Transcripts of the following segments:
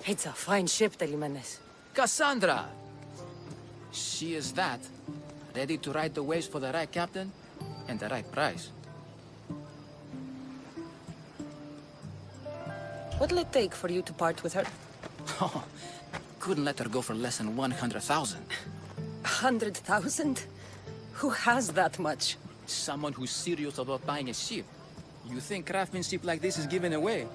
It's a fine ship, Leonidas. Kassandra! She is that. Ready to ride the waves for the right captain and the right price. What'll it take for you to part with her? Oh, couldn't let her go for less than 100,000. 100,000? Who has that much? Someone who's serious about buying a ship. You think craftsmanship like this is given away?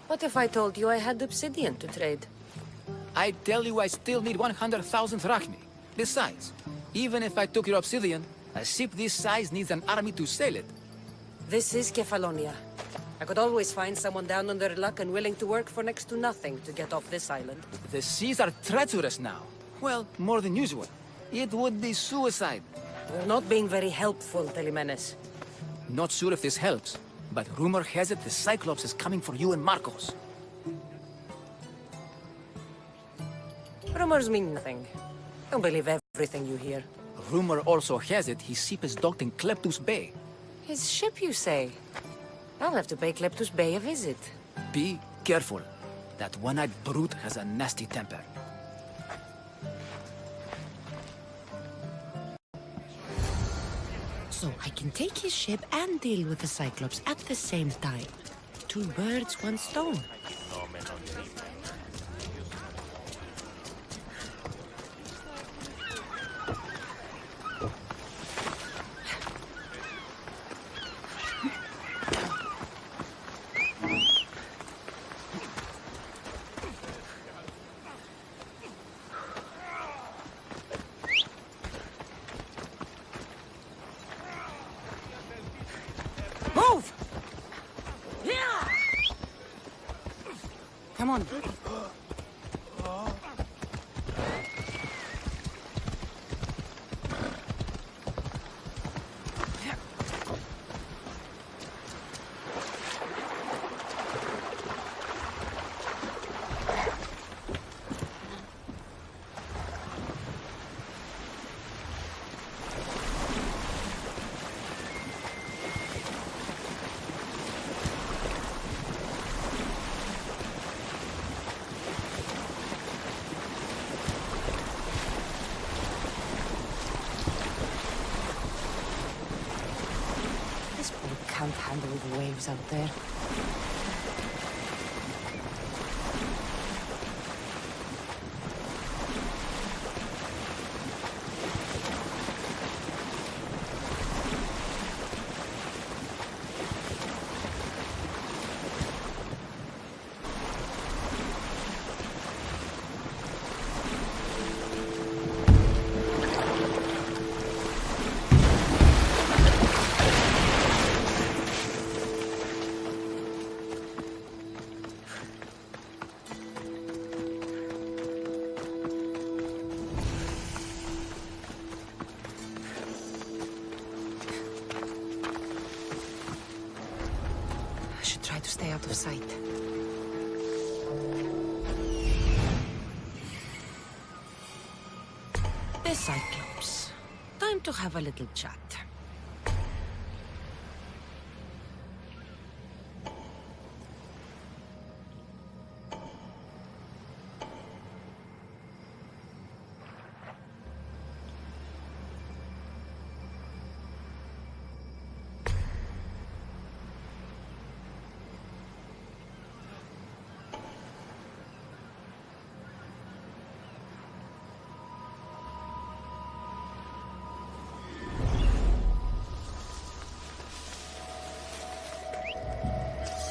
What if I told you I had obsidian to trade? I tell you I still need 100,000 drachmi. Besides, even if I took your obsidian, a ship this size needs an army to sail it. This is Kefalonia. I could always find someone down on their luck and willing to work for next to nothing to get off this island. The seas are treacherous now. Well, more than usual. It would be suicide. You're not being very helpful, Telemenes. Not sure if this helps, but rumor has it the Cyclops is coming for you and Marcos. Rumors mean nothing. Don't believe everything you hear. Rumor also has it his ship is docked in Kleptus Bay. His ship, you say? I'll have to pay Kleptus Bay a visit. Be careful. That one-eyed brute has a nasty temper. So I can take his ship and deal with the Cyclops at the same time. Two birds, one stone. Move! Yeah! Come on. This boat can't handle the waves out there. I should try to stay out of sight. The Cyclops. Time to have a little chat.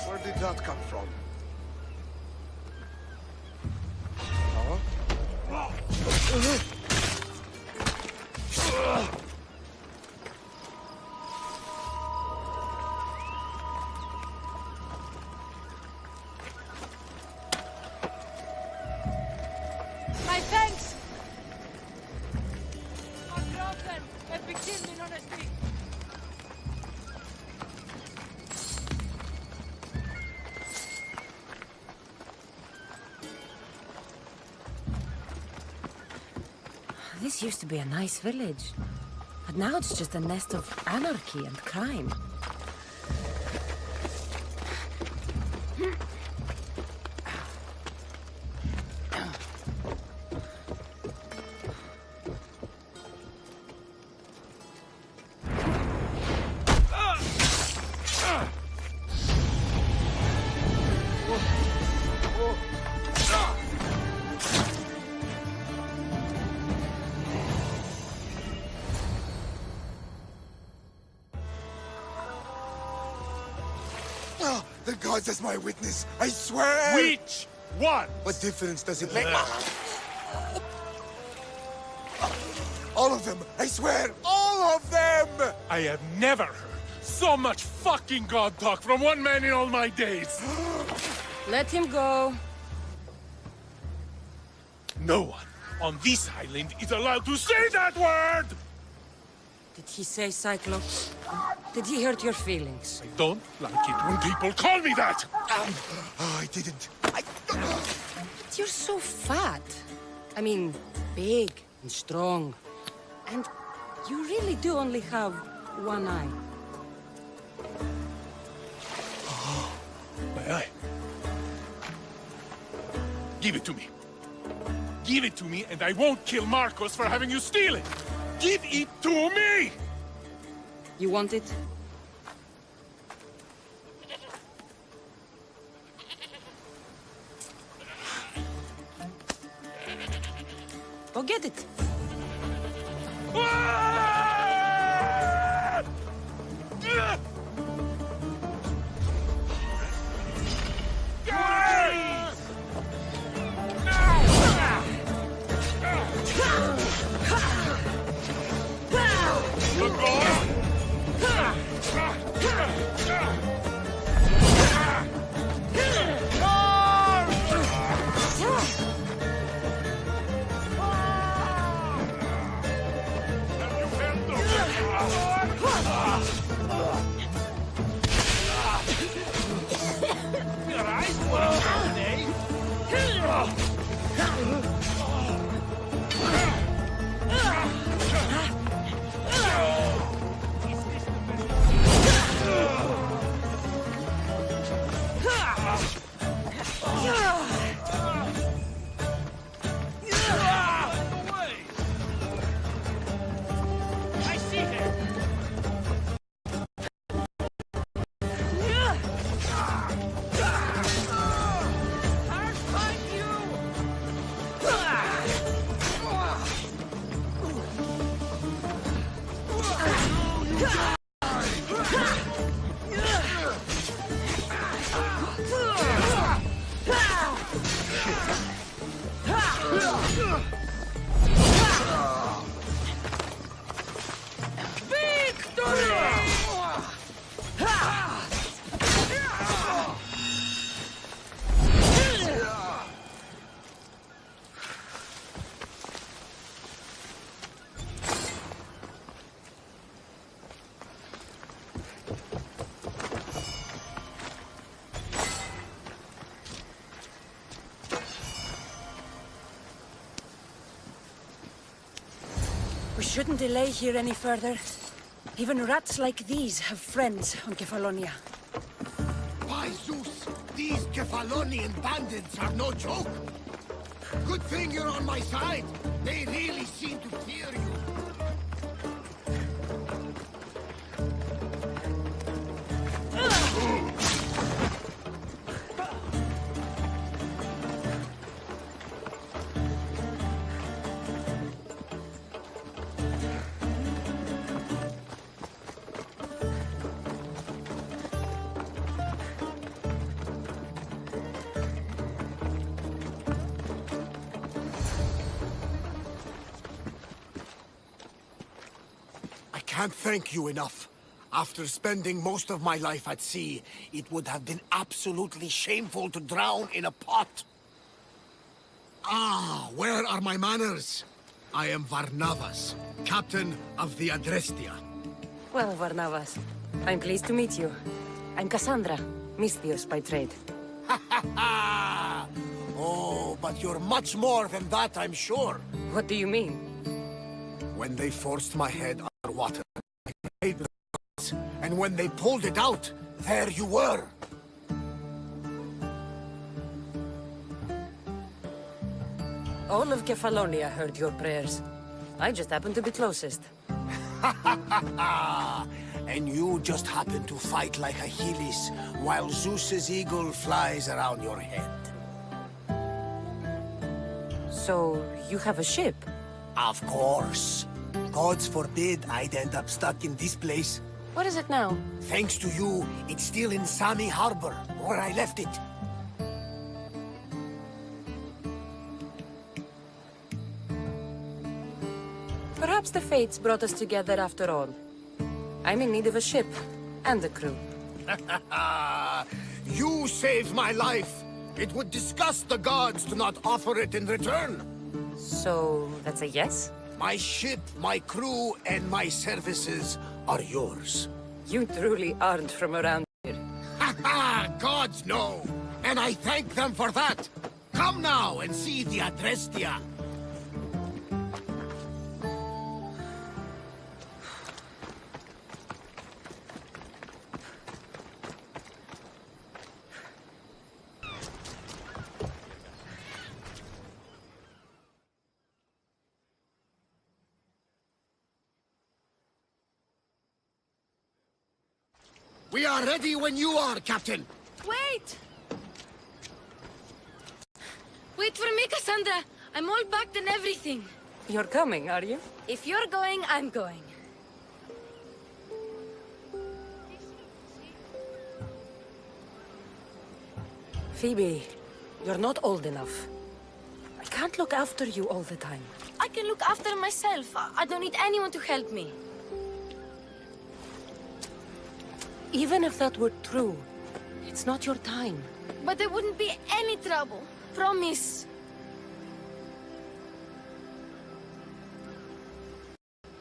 Where did that come from? Huh? My thanks! Pardon, επικίνδυνο non speak. This used to be a nice village, but now it's just a nest of anarchy and crime. The gods as my witness, I swear! Which one? What difference does it make? All of them! I swear! All of them! I have never heard so much fucking god talk from one man in all my days. Let him go. No one on this island is allowed to say that word! Did he say Cyclops? Did he hurt your feelings? I don't like it when people call me that! Oh, I didn't. But you're so fat. I mean, big and strong. And you really do only have one eye. My eye. Give it to me. Give it to me and I won't kill Marcos for having you steal it! Give it to me! You want it? Go get it. We shouldn't delay here any further. Even rats like these have friends on Kefalonia. By Zeus, these Kefalonian bandits are no joke. Good thing you're on my side. They really seem to fear you. I can't thank you enough. After spending most of my life at sea, it would have been absolutely shameful to drown in a pot. Ah, where are my manners? I am Varnavas, captain of the Adrestia. Well, Varnavas, I'm pleased to meet you. I'm Kassandra, Misthios by trade. Oh, but you're much more than that, I'm sure. What do you mean? When they forced my head underwater, I prayed with the gods, and when they pulled it out, there you were. All of Kefalonia heard your prayers. I just happened to be closest. And you just happen to fight like Achilles, while Zeus's eagle flies around your head. So, you have a ship? Of course. Gods forbid I'd end up stuck in this place. What is it now? Thanks to you, it's still in Sami Harbor, where I left it. Perhaps the fates brought us together after all. I'm in need of a ship, and a crew. You saved my life. It would disgust the gods to not offer it in return. So, that's a yes? My ship, my crew, and my services are yours. You truly aren't from around here. Ha ha! Gods know! And I thank them for that! Come now and see the Adrestia! We are ready when you are, Captain! Wait! Wait for me, Kassandra! I'm all packed and everything. You're coming, are you? If you're going, I'm going. Phoebe, you're not old enough. I can't look after you all the time. I can look after myself. I don't need anyone to help me. Even if that were true, it's not your time. But there wouldn't be any trouble. Promise.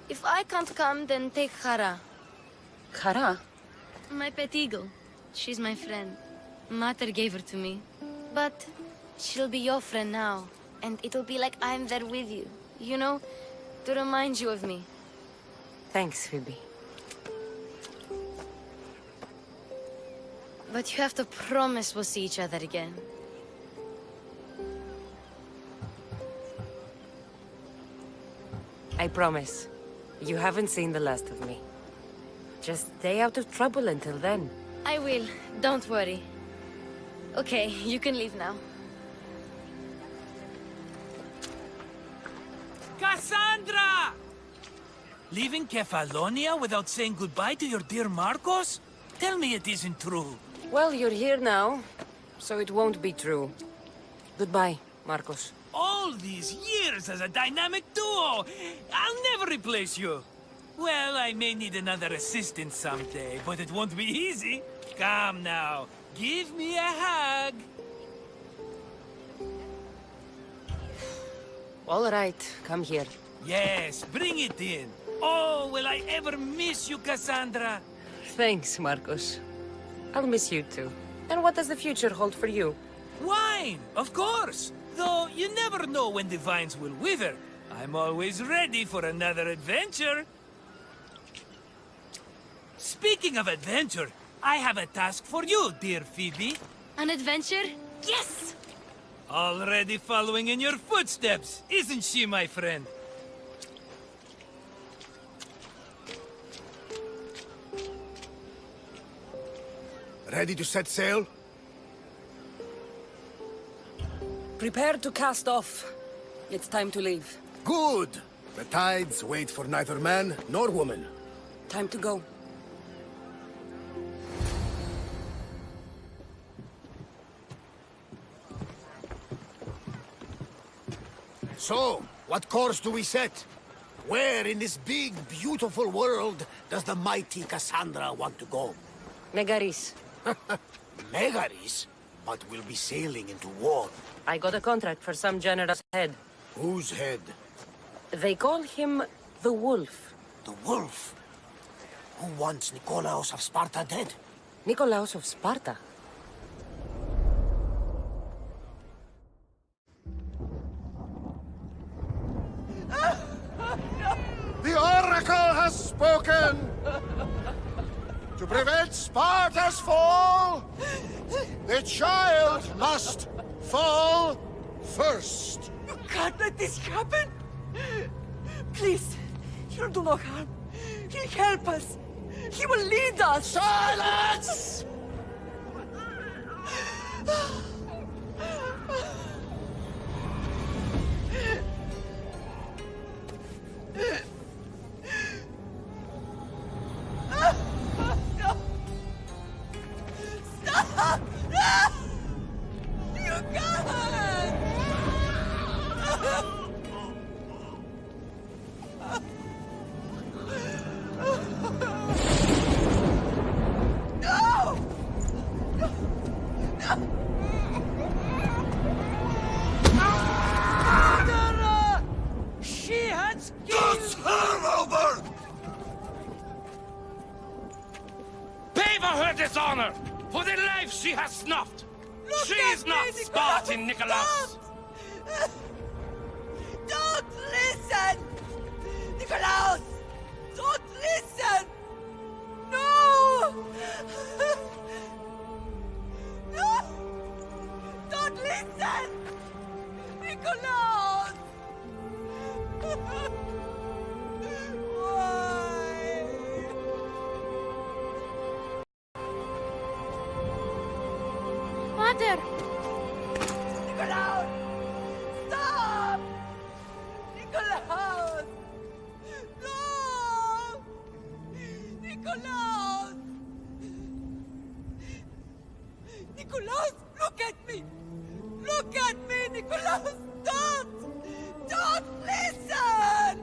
If I can't come, then take Hara. Kara? My pet eagle. She's my friend. Mater gave her to me. But she'll be your friend now. And it'll be like I'm there with you. You know, to remind you of me. Thanks, Phoebe. But you have to promise we'll see each other again. I promise. You haven't seen the last of me. Just stay out of trouble until then. I will. Don't worry. Okay, you can leave now. Kassandra! Leaving Kefalonia without saying goodbye to your dear Marcos? Tell me it isn't true. Well, you're here now, so it won't be true. Goodbye, Marcos. All these years as a dynamic duo! I'll never replace you! Well, I may need another assistant someday, but it won't be easy. Come now, give me a hug! All right, come here. Yes, bring it in. Oh, will I ever miss you, Kassandra? Thanks, Marcos. I'll miss you too. And what does the future hold for you? Wine, of course! Though you never know when the vines will wither. I'm always ready for another adventure. Speaking of adventure, I have a task for you, dear Phoebe. An adventure? Yes! Already following in your footsteps, isn't she, my friend? Ready to set sail? Prepare to cast off. It's time to leave. Good! The tides wait for neither man nor woman. Time to go. So, what course do we set? Where in this big, beautiful world does the mighty Kassandra want to go? Megaris. Megaris? But we'll be sailing into war. I got a contract for some general's head. Whose head? They call him the Wolf. The wolf? Who wants Nikolaos of Sparta dead? Nikolaos of Sparta. The Oracle has spoken! To prevent Sparta's fall, the child must fall first. You can't let this happen! Please, he'll do no harm. He'll help us. He will lead us. Silence! Let's Does her over! Pay for her dishonor! For the life she has snuffed! Look She at is me, not Nicholas! Spartan, Nicholas! Don't listen! Nikolaus! Don't listen! No! No! Don't listen! Nikolaus! Why? Mother! Nikolaus! Stop! Nikolaus! No! Nikolaus! Nikolaus, look at me! Look at me, Nikolaus! Don't! Don't listen!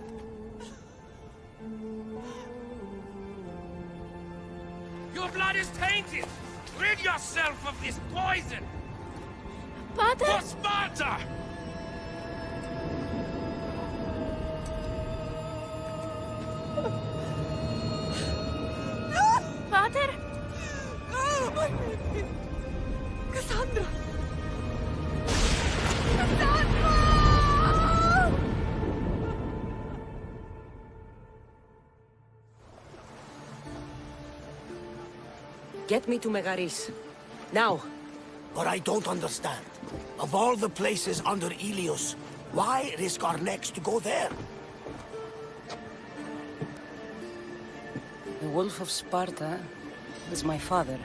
Your blood is tainted! Rid yourself of this poison! Father! For Sparta! Father! Oh, my baby! Kassandra! Kassandra! Get me to Megaris. Now. But I don't understand. Of all the places under Ilios, why risk our necks to go there? The Wolf of Sparta is my father.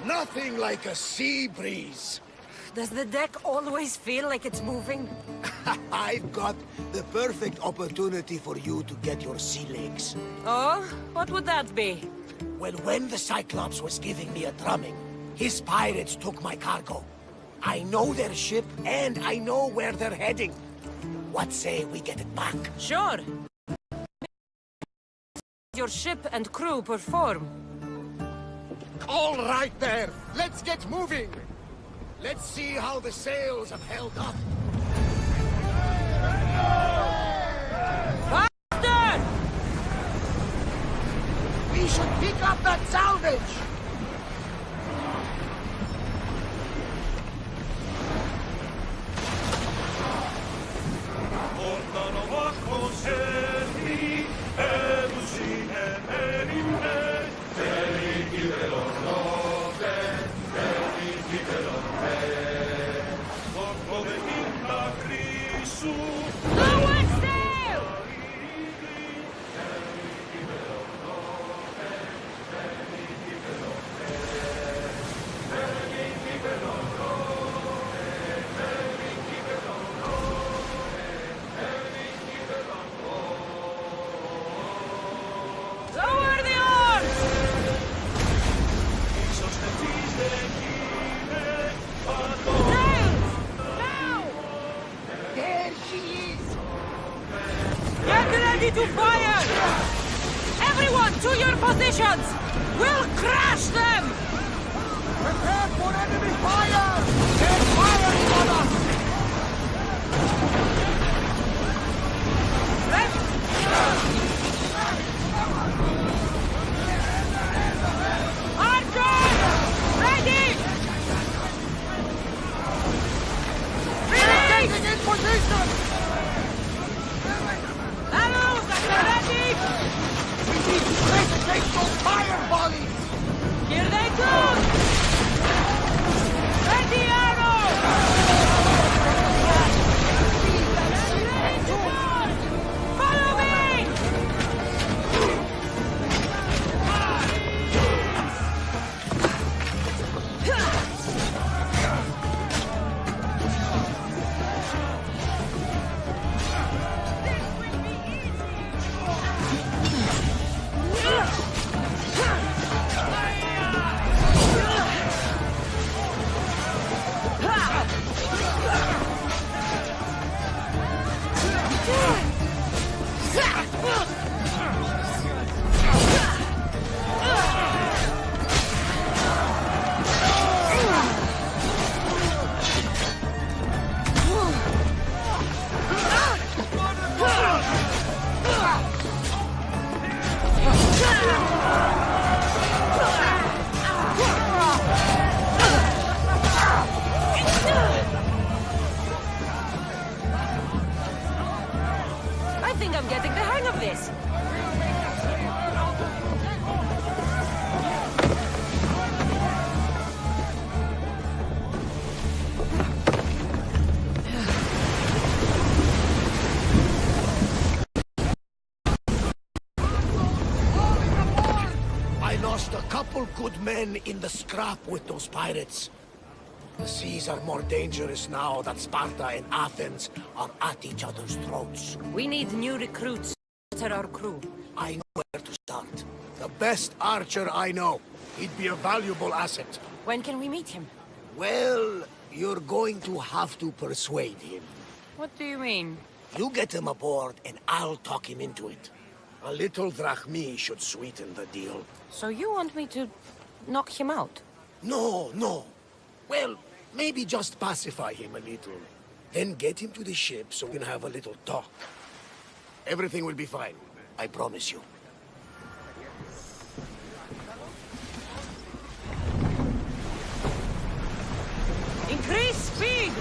Nothing like a sea breeze. Does the deck always feel like it's moving? I've got the perfect opportunity for you to get your sea legs. Oh? What would that be? Well, when the Cyclops was giving me a drumming, his pirates took my cargo. I know their ship, and I know where they're heading. What say we get it back? Sure. Your ship and crew perform. All right there. Let's get moving. Let's see how the sails have held up. Faster! We should pick up that salvage. Lower the oars! Sails! Now! There she is. Get ready to fire! Everyone to your positions! We'll crash them! Prepare for enemy fire! They're firing on us! Archers! Ready! Release! Getting in position! Arrows at the ready! We need to place against those fire volleys! Here they come! Ready, arrow! Ready to charge! think I'm getting the hang of this. I lost a couple good men in the scrap with those pirates. The seas are more dangerous now that Sparta and Athens are at each other's throats. We need new recruits to our crew. I know where to start. The best archer I know. He'd be a valuable asset. When can we meet him? Well, you're going to have to persuade him. What do you mean? You get him aboard and I'll talk him into it. A little drachmi should sweeten the deal. So you want me to knock him out? No, no. Well, maybe just pacify him a little. Then get him to the ship so we can have a little talk. Everything will be fine. I promise you. Increase speed!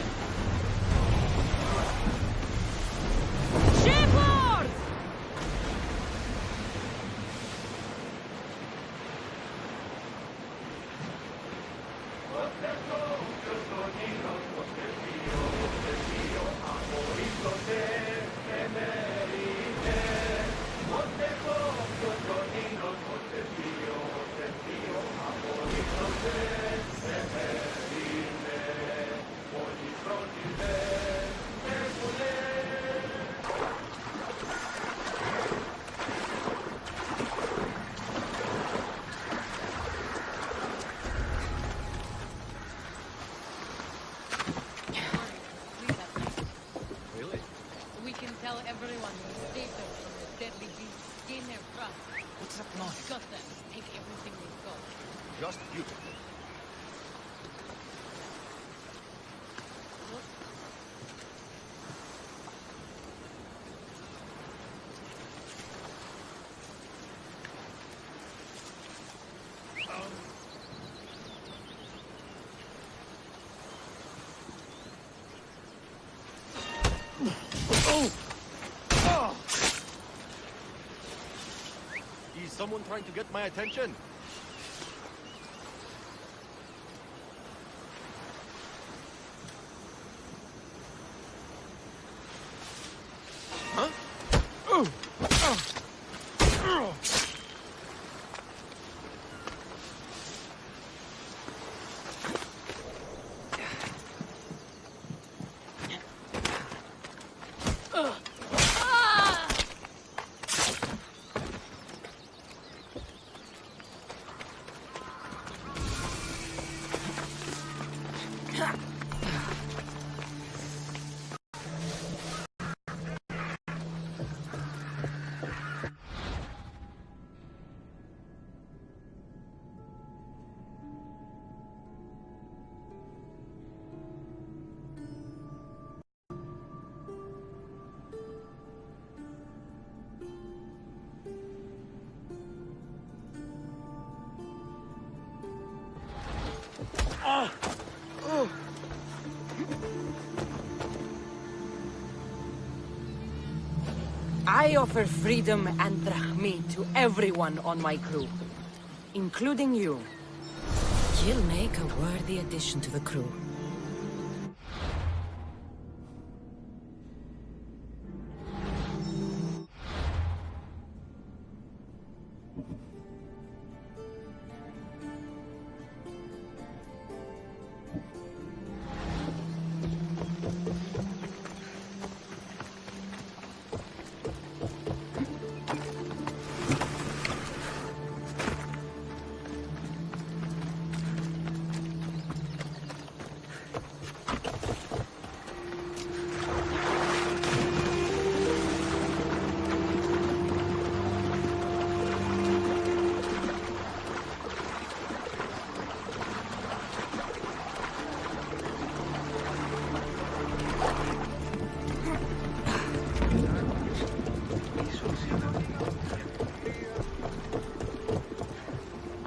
Shipboard! We can tell everyone to save them from the deadly beasts. Gain their trust. What's that noise? Got them. Take everything we've got. Just beautiful. Is someone trying to get my attention? Huh? I offer freedom and drachmi to everyone on my crew, including you. You'll make a worthy addition to the crew.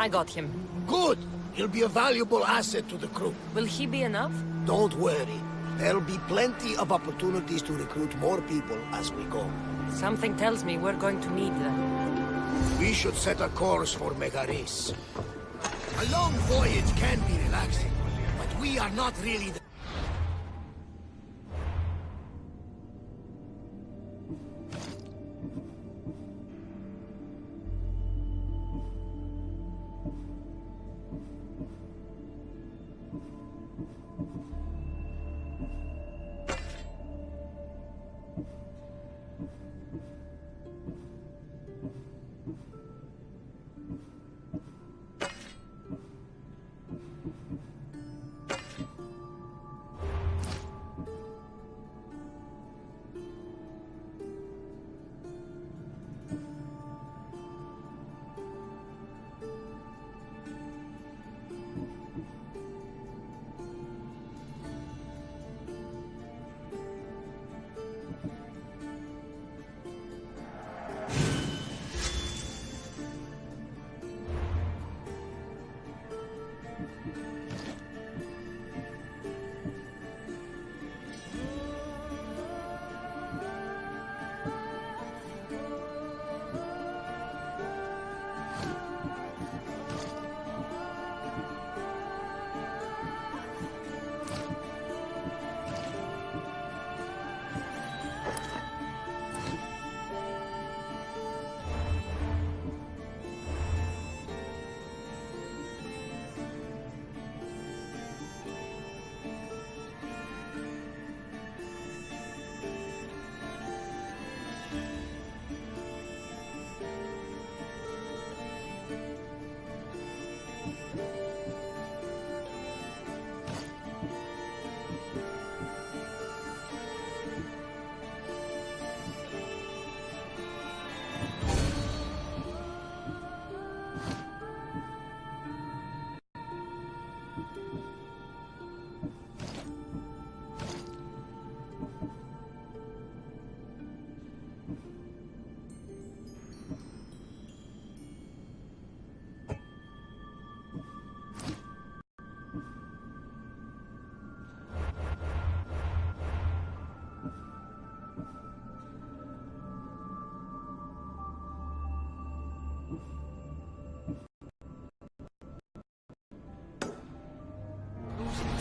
I got him. Good! He'll be a valuable asset to the crew. Will he be enough? Don't worry. There'll be plenty of opportunities to recruit more people as we go. Something tells me we're going to need them. We should set a course for Megaris. A long voyage can be relaxing, but we are not really the...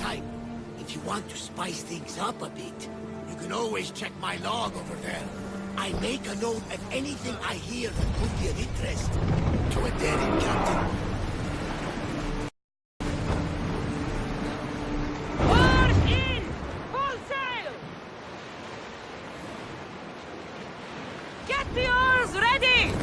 Time. If you want to spice things up a bit, you can always check my log over there. I make a note of anything I hear that could be of interest to a daring captain. Port in! Full sail! Get the oars ready!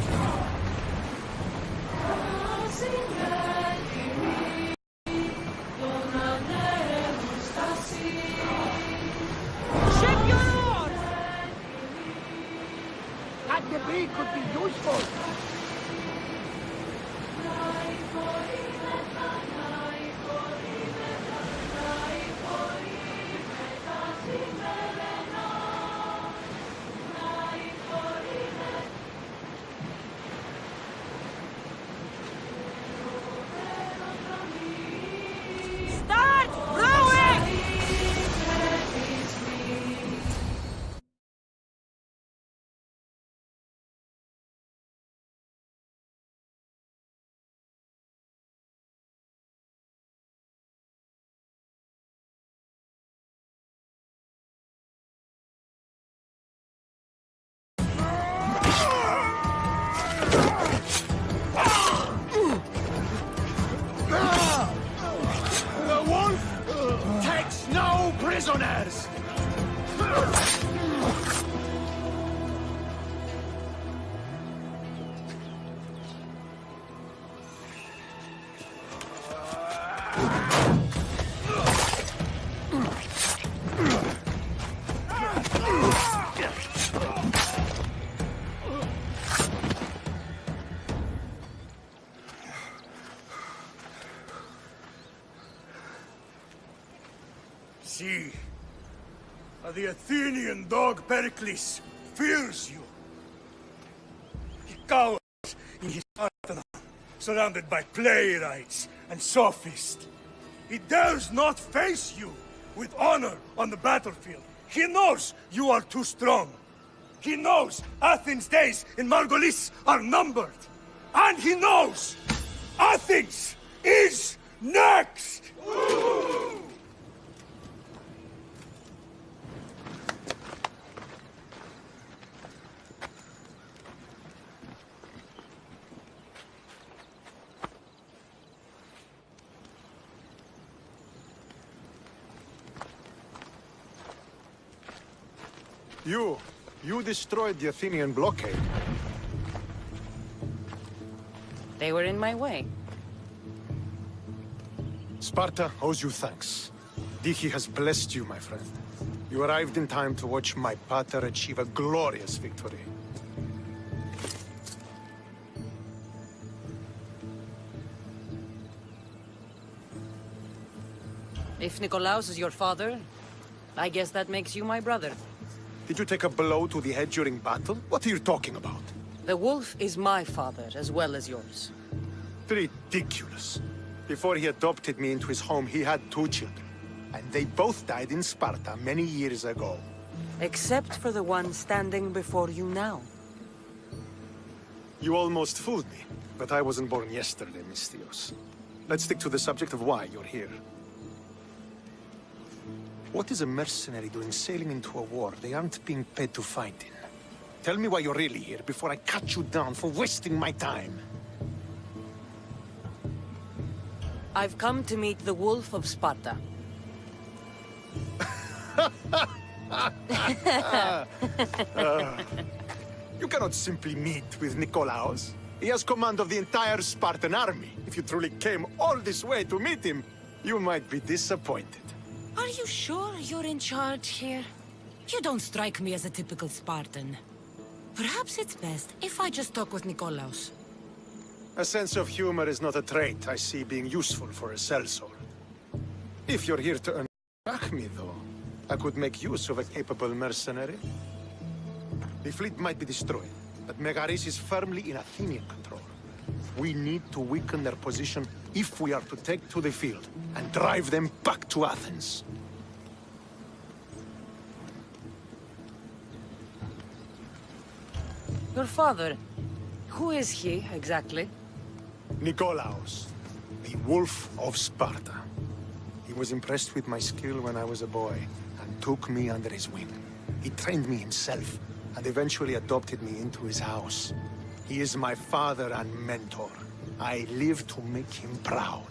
Ship your oars! That debris could be useful. Start rowing! The wolf takes no prisoners! See, the Athenian dog Pericles fears you. He cowers in his Spartan, surrounded by playwrights and sophists. He dares not face you with honor on the battlefield. He knows you are too strong. He knows Athens' days in Margolis are numbered. And he knows Athens is next! You destroyed the Athenian blockade. They were in my way. Sparta owes you thanks. Diki has blessed you, my friend. You arrived in time to watch my pater achieve a glorious victory. If Nikolaos is your father, I guess that makes you my brother. Did you take a blow to the head during battle? What are you talking about? The wolf is my father as well as yours. Ridiculous. Before he adopted me into his home, he had 2 children. And they both died in Sparta many years ago. Except for the one standing before you now. You almost fooled me, but I wasn't born yesterday, Mystios. Let's stick to the subject of why you're here. What is a mercenary doing sailing into a war they aren't being paid to fight in? Tell me why you're really here before I cut you down for wasting my time. I've come to meet the Wolf of Sparta. You cannot simply meet with Nikolaos. He has command of the entire Spartan army. If you truly came all this way to meet him, you might be disappointed. Are you sure you're in charge here? You don't strike me as a typical Spartan. Perhaps it's best if I just talk with Nikolaos. A sense of humor is not a trait I see being useful for a sellsword. If you're here to attack me, though, I could make use of a capable mercenary. The fleet might be destroyed, but Megaris is firmly in Athenian control. We need to weaken their position if we are to take to the field and drive them back to Athens. Your father, who is he exactly? Nikolaos, the Wolf of Sparta. He was impressed with my skill when I was a boy and took me under his wing. He trained me himself and eventually adopted me into his house. He is my father and mentor. I live to make him proud.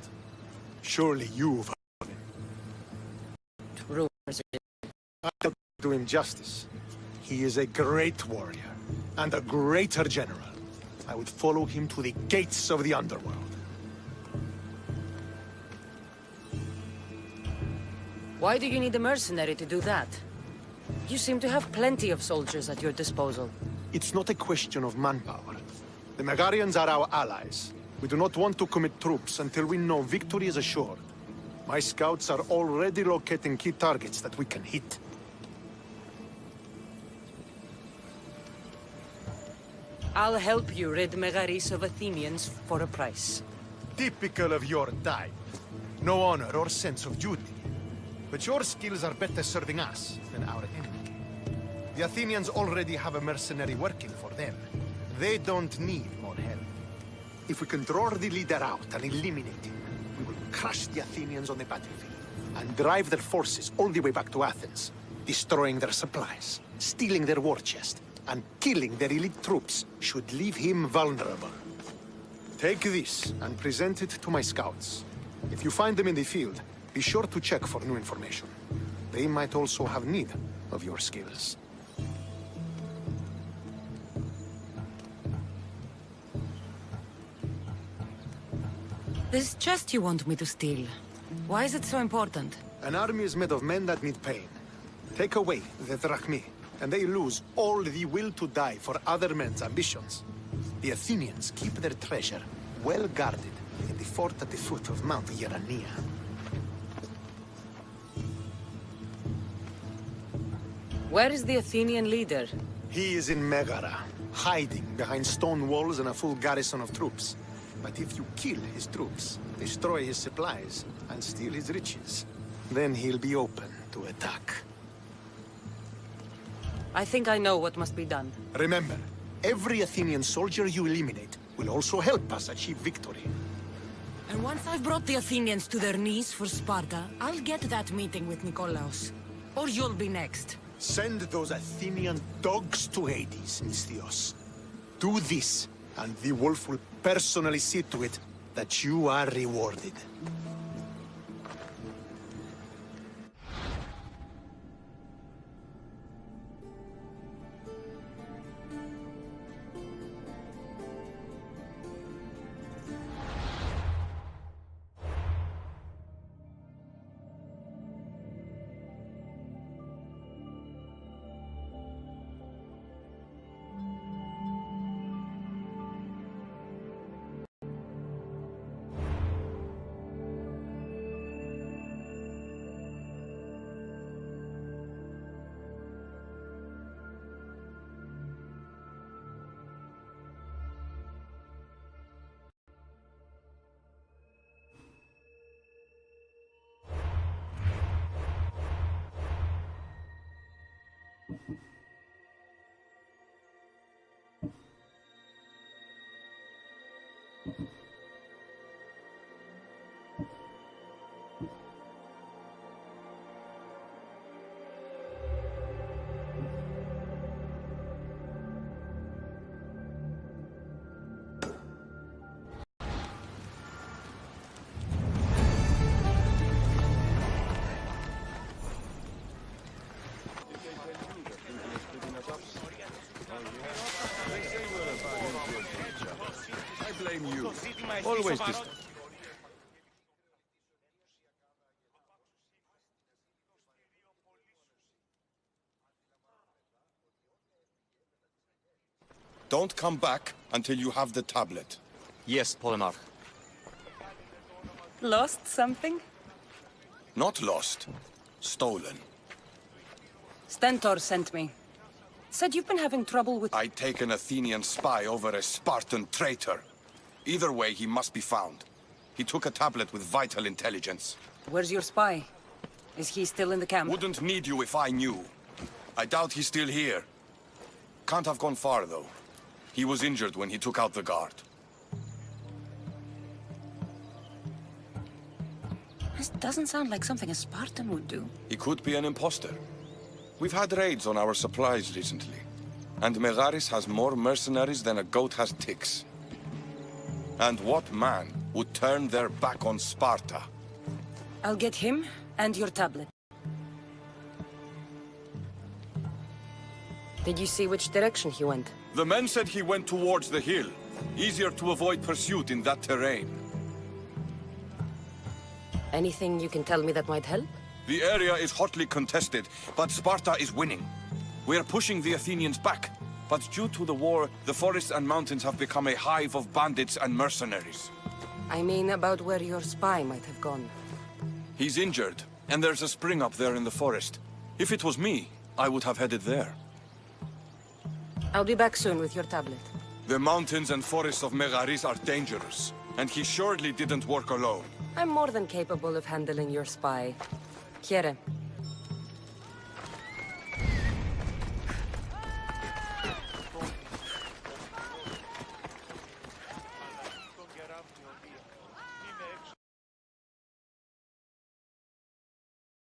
Surely you've heard of him. Rumors. I don't do him justice. He is a great warrior and a greater general. I would follow him to the gates of the underworld. Why do you need a mercenary to do that? You seem to have plenty of soldiers at your disposal. It's not a question of manpower. The Megarians are our allies. We do not want to commit troops until we know victory is assured. My scouts are already locating key targets that we can hit. I'll help you rid Megaris of Athenians for a price. Typical of your type. No honor or sense of duty. But your skills are better serving us than our enemy. The Athenians already have a mercenary working for them. They don't need more help. If we can draw the leader out and eliminate him, we will crush the Athenians on the battlefield and drive their forces all the way back to Athens, destroying their supplies, stealing their war chest, and killing their elite troops should leave him vulnerable. Take this and present it to my scouts. If you find them in the field, be sure to check for new information. They might also have need of your skills. This chest you want me to steal, why is it so important? An army is made of men that need pain. Take away the drachmi, and they lose all the will to die for other men's ambitions. The Athenians keep their treasure well guarded in the fort at the foot of Mount Yerania. Where is the Athenian leader? He is in Megara, hiding behind stone walls and a full garrison of troops. But if you kill his troops, destroy his supplies, and steal his riches, then he'll be open to attack. I think I know what must be done. Remember, every Athenian soldier you eliminate will also help us achieve victory. And once I've brought the Athenians to their knees for Sparta, I'll get that meeting with Nikolaos. Or you'll be next. Send those Athenian dogs to Hades, Misthios. Do this, and the wolf will personally see to it that you are rewarded. Always this. Don't come back until you have the tablet. Yes, Polemarch. Lost something? Not lost. Stolen. Stentor sent me. Said you've been having trouble with... I take an Athenian spy over a Spartan traitor. Either way, he must be found. He took a tablet with vital intelligence. Where's your spy? Is he still in the camp? Wouldn't need you if I knew. I doubt he's still here. Can't have gone far, though. He was injured when he took out the guard. This doesn't sound like something a Spartan would do. He could be an imposter. We've had raids on our supplies recently. And Megaris has more mercenaries than a goat has ticks. And what man would turn their back on Sparta? I'll get him and your tablet. Did you see which direction he went? The men said he went towards the hill. Easier to avoid pursuit in that terrain. Anything you can tell me that might help? The area is hotly contested, but Sparta is winning. We're pushing the Athenians back. But due to the war, the forests and mountains have become a hive of bandits and mercenaries. I mean about where your spy might have gone. He's injured, and there's a spring up there in the forest. If it was me, I would have headed there. I'll be back soon with your tablet. The mountains and forests of Megaris are dangerous, and he surely didn't work alone. I'm more than capable of handling your spy. Here,